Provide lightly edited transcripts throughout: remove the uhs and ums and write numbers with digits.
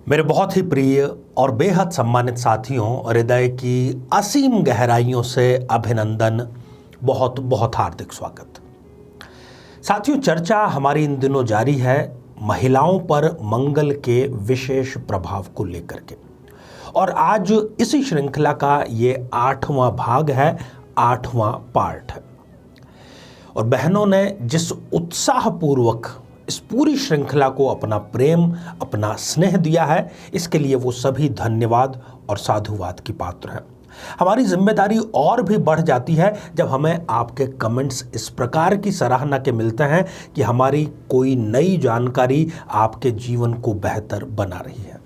मेरे बहुत ही प्रिय और बेहद सम्मानित साथियों, हृदय की असीम गहराइयों से अभिनंदन, बहुत बहुत हार्दिक स्वागत। साथियों, चर्चा हमारी इन दिनों जारी है महिलाओं पर मंगल के विशेष प्रभाव को लेकर के, और आज इसी श्रृंखला का ये 8वां भाग है, 8वां पार्ट है। और बहनों ने जिस उत्साहपूर्वक इस पूरी श्रृंखला को अपना प्रेम, अपना स्नेह दिया है, इसके लिए वो सभी धन्यवाद और साधुवाद की पात्र हैं। हमारी जिम्मेदारी और भी बढ़ जाती है जब हमें आपके कमेंट्स इस प्रकार की सराहना के मिलते हैं कि हमारी कोई नई जानकारी आपके जीवन को बेहतर बना रही है।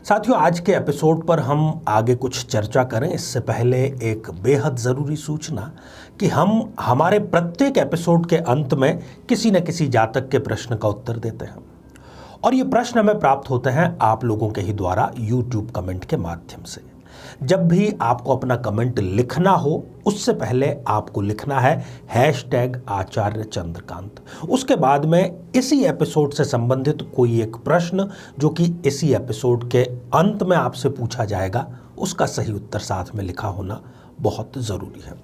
साथियों, आज के एपिसोड पर हम आगे कुछ चर्चा करें इससे पहले एक बेहद ज़रूरी सूचना कि हम हमारे प्रत्येक एपिसोड के अंत में किसी न किसी जातक के प्रश्न का उत्तर देते हैं, और ये प्रश्न हमें प्राप्त होते हैं आप लोगों के ही द्वारा यूट्यूब कमेंट के माध्यम से। जब भी आपको अपना कमेंट लिखना हो, उससे पहले आपको लिखना है #आचार्य चंद्रकांत। उसके बाद में इसी एपिसोड से संबंधित कोई एक प्रश्न जो कि इसी एपिसोड के अंत में आपसे पूछा जाएगा, उसका सही उत्तर साथ में लिखा होना बहुत ज़रूरी है।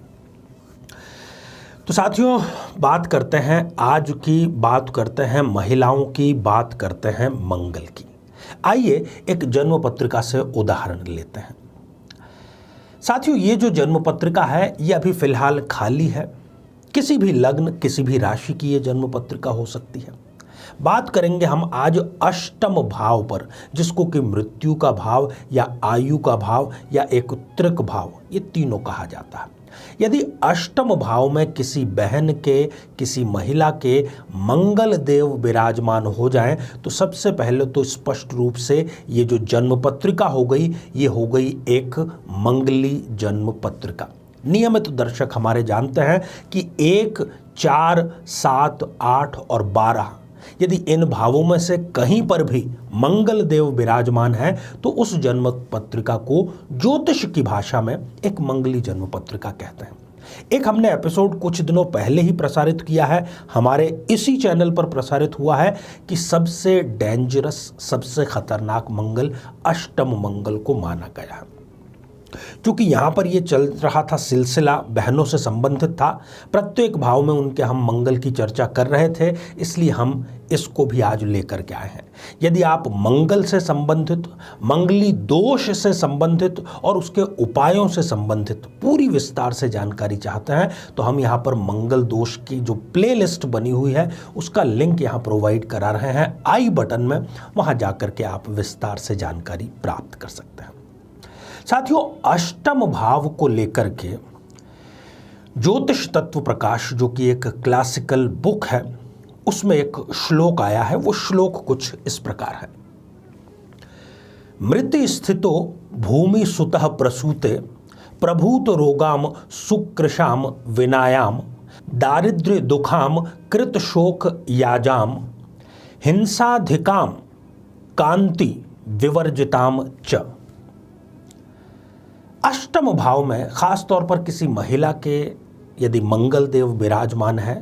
तो साथियों, बात करते हैं आज की, बात करते हैं महिलाओं की, बात करते हैं मंगल की। आइए एक जन्म पत्रिका से उदाहरण लेते हैं। साथियों, ये जो जन्म पत्रिका है ये अभी फिलहाल खाली है। किसी भी लग्न, किसी भी राशि की ये जन्म पत्रिका हो सकती है। बात करेंगे हम आज अष्टम भाव पर, जिसको कि मृत्यु का भाव या आयु का भाव या एक उत्तरक भाव, ये तीनों कहा जाता है। यदि अष्टम भाव में किसी बहन के, किसी महिला के मंगल देव विराजमान हो जाएं, तो सबसे पहले तो स्पष्ट रूप से ये जो जन्म पत्रिका हो गई, ये हो गई एक मंगली जन्म पत्रिका। नियमित दर्शक हमारे जानते हैं कि 1, 4, 7, 8 और 12, यदि इन भावों में से कहीं पर भी मंगल देव विराजमान है तो उस जन्म पत्रिका को ज्योतिष की भाषा में एक मंगली जन्म पत्रिका कहते हैं। एक हमने एपिसोड कुछ दिनों पहले ही प्रसारित किया है, हमारे इसी चैनल पर प्रसारित हुआ है, कि सबसे डेंजरस, सबसे खतरनाक मंगल अष्टम मंगल को माना गया है। क्योंकि यहाँ पर ये चल रहा था सिलसिला, बहनों से संबंधित था, प्रत्येक भाव में उनके हम मंगल की चर्चा कर रहे थे, इसलिए हम इसको भी आज लेकर के आए हैं। यदि आप मंगल से संबंधित, मंगली दोष से संबंधित और उसके उपायों से संबंधित पूरी विस्तार से जानकारी चाहते हैं, तो हम यहाँ पर मंगल दोष की जो प्लेलिस्ट बनी हुई है उसका लिंक यहाँ प्रोवाइड करा रहे हैं आई बटन में, वहाँ जाकर के आप विस्तार से जानकारी प्राप्त कर सकते हैं। साथियों, अष्टम भाव को लेकर के ज्योतिष तत्व प्रकाश, जो कि एक क्लासिकल बुक है, उसमें एक श्लोक आया है। वो श्लोक कुछ इस प्रकार है। मृति स्थितो भूमि सुतः प्रसूते प्रभूत रोगाम सुकृशाम विनायाम दारिद्र्य दुखाम कृत शोक याजाम हिंसाधिकाम कांति विवर्जिताम च। अष्टम भाव में खास तौर पर किसी महिला के यदि मंगल देव विराजमान है,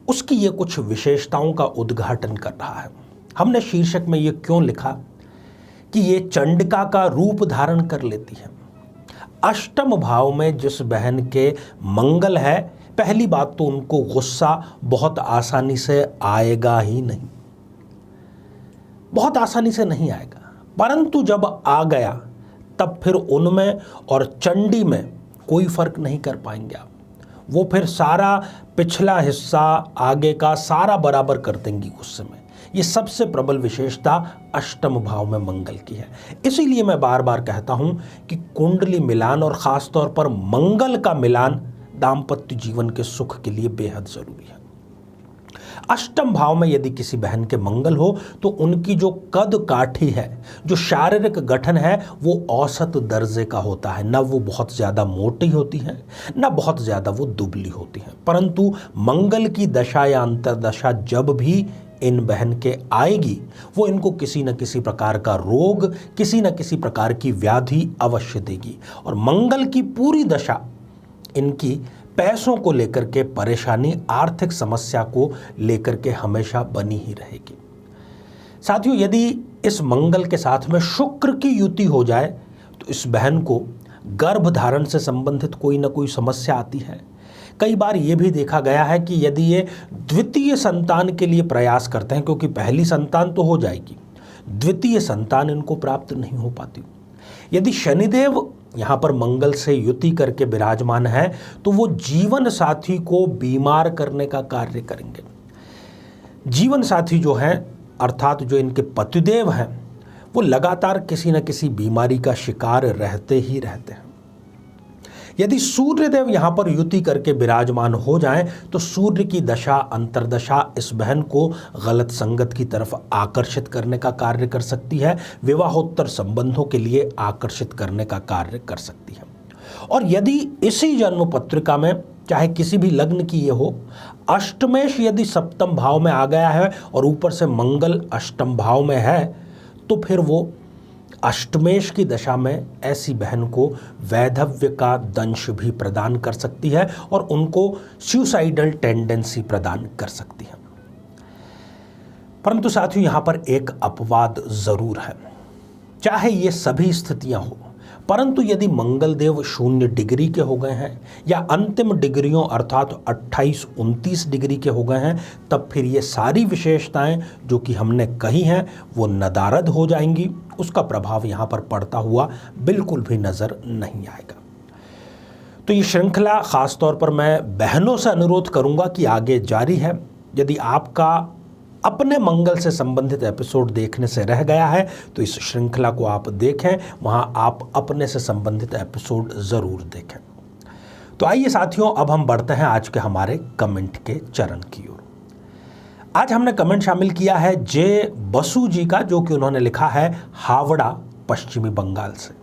उसकी ये कुछ विशेषताओं का उद्घाटन कर रहा है। हमने शीर्षक में ये क्यों लिखा कि ये चंडिका का रूप धारण कर लेती है। अष्टम भाव में जिस बहन के मंगल है, पहली बात तो उनको गुस्सा बहुत आसानी से आएगा ही नहीं, बहुत आसानी से नहीं आएगा, परंतु जब आ गया तब फिर उनमें और चंडी में कोई फर्क नहीं कर पाएंगे आप। वो फिर सारा पिछला हिस्सा आगे का सारा बराबर कर देंगी गुस्से में। ये सबसे प्रबल विशेषता अष्टम भाव में मंगल की है। इसीलिए मैं बार बार कहता हूं कि कुंडली मिलान और खास तौर पर मंगल का मिलान दाम्पत्य जीवन के सुख के लिए बेहद जरूरी है। अष्टम भाव में यदि किसी बहन के मंगल हो तो उनकी जो कद काठी है, जो शारीरिक गठन है, वो औसत दर्जे का होता है। न वो बहुत ज़्यादा मोटी होती है, न बहुत ज़्यादा वो दुबली होती है। परंतु मंगल की दशा या अंतर्दशा जब भी इन बहन के आएगी, वो इनको किसी न किसी प्रकार का रोग, किसी न किसी प्रकार की व्याधि अवश्य देगी। और मंगल की पूरी दशा इनकी पैसों को लेकर के परेशानी, आर्थिक समस्या को लेकर के हमेशा बनी ही रहेगी। साथियों, यदि इस मंगल के साथ में शुक्र की युति हो जाए तो इस बहन को गर्भ धारण से संबंधित कोई ना कोई समस्या आती है। कई बार ये भी देखा गया है कि यदि ये द्वितीय संतान के लिए प्रयास करते हैं, क्योंकि पहली संतान तो हो जाएगी, द्वितीय संतान इनको प्राप्त नहीं हो पाती। यदि शनिदेव यहाँ पर मंगल से युति करके विराजमान है तो वो जीवन साथी को बीमार करने का कार्य करेंगे। जीवन साथी जो हैं अर्थात जो इनके पतिदेव हैं वो लगातार किसी न किसी बीमारी का शिकार रहते ही रहते हैं। यदि सूर्यदेव यहाँ पर युति करके विराजमान हो जाएं तो सूर्य की दशा अंतर्दशा इस बहन को गलत संगत की तरफ आकर्षित करने का कार्य कर सकती है, विवाहोत्तर संबंधों के लिए आकर्षित करने का कार्य कर सकती है। और यदि इसी जन्म पत्रिका में चाहे किसी भी लग्न की ये हो, अष्टमेश यदि सप्तम भाव में आ गया है और ऊपर से मंगल अष्टम भाव में है तो फिर वो अष्टमेश की दशा में ऐसी बहन को वैधव्य का दंश भी प्रदान कर सकती है और उनको सुसाइडल टेंडेंसी प्रदान कर सकती है। परंतु साथियों यहाँ पर एक अपवाद जरूर है। चाहे ये सभी स्थितियां हो, परंतु यदि मंगल देव 0 डिग्री के हो गए हैं या अंतिम डिग्रियों अर्थात 28-29 डिग्री के हो गए हैं, तब फिर ये सारी विशेषताएं जो कि हमने कही हैं वो नदारद हो जाएंगी। उसका प्रभाव यहाँ पर पड़ता हुआ बिल्कुल भी नजर नहीं आएगा। तो ये श्रृंखला खास तौर पर मैं बहनों से अनुरोध करूंगा कि आगे जारी है। यदि आपका अपने मंगल से संबंधित एपिसोड देखने से रह गया है तो इस श्रृंखला को आप देखें, वहां आप अपने से संबंधित एपिसोड जरूर देखें। तो आइए साथियों, अब हम बढ़ते हैं आज के हमारे कमेंट के चरण की ओर। आज हमने कमेंट शामिल किया है जे बसु जी का, जो कि उन्होंने लिखा है हावड़ा पश्चिमी बंगाल से।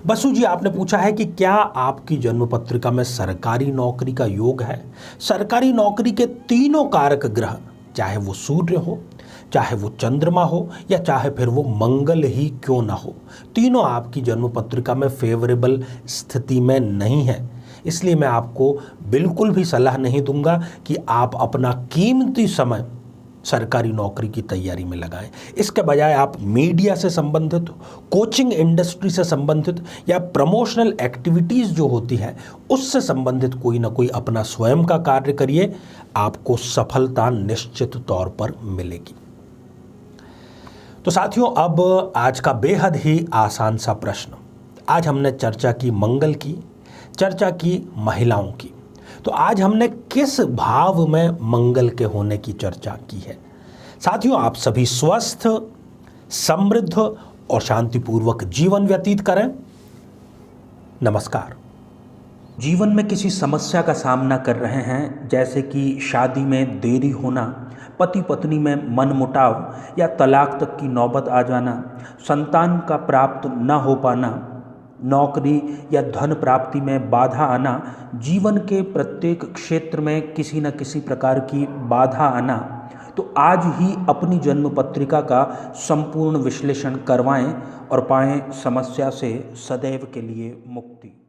बसु जी, आपने पूछा है कि क्या आपकी जन्म पत्रिका में सरकारी नौकरी का योग है। सरकारी नौकरी के तीनों कारक ग्रह, चाहे वो सूर्य हो, चाहे वो चंद्रमा हो या चाहे फिर वो मंगल ही क्यों ना हो, तीनों आपकी जन्म पत्रिका में फेवरेबल स्थिति में नहीं है। इसलिए मैं आपको बिल्कुल भी सलाह नहीं दूंगा कि आप अपना कीमती समय सरकारी नौकरी की तैयारी में लगाएं। इसके बजाय आप मीडिया से संबंधित, कोचिंग इंडस्ट्री से संबंधित या प्रमोशनल एक्टिविटीज़ जो होती है उससे संबंधित कोई ना कोई अपना स्वयं का कार्य करिए, आपको सफलता निश्चित तौर पर मिलेगी। तो साथियों, अब आज का बेहद ही आसान सा प्रश्न। आज हमने चर्चा की मंगल की, चर्चा की महिलाओं की, तो आज हमने किस भाव में मंगल के होने की चर्चा की है। साथियों, आप सभी स्वस्थ, समृद्ध और शांतिपूर्वक जीवन व्यतीत करें। नमस्कार। जीवन में किसी समस्या का सामना कर रहे हैं, जैसे कि शादी में देरी होना, पति पत्नी में मनमुटाव या तलाक तक की नौबत आ जाना, संतान का प्राप्त न हो पाना, नौकरी या धन प्राप्ति में बाधा आना, जीवन के प्रत्येक क्षेत्र में किसी न किसी प्रकार की बाधा आना, तो आज ही अपनी जन्म पत्रिका का संपूर्ण विश्लेषण करवाएं और पाएं समस्या से सदैव के लिए मुक्ति।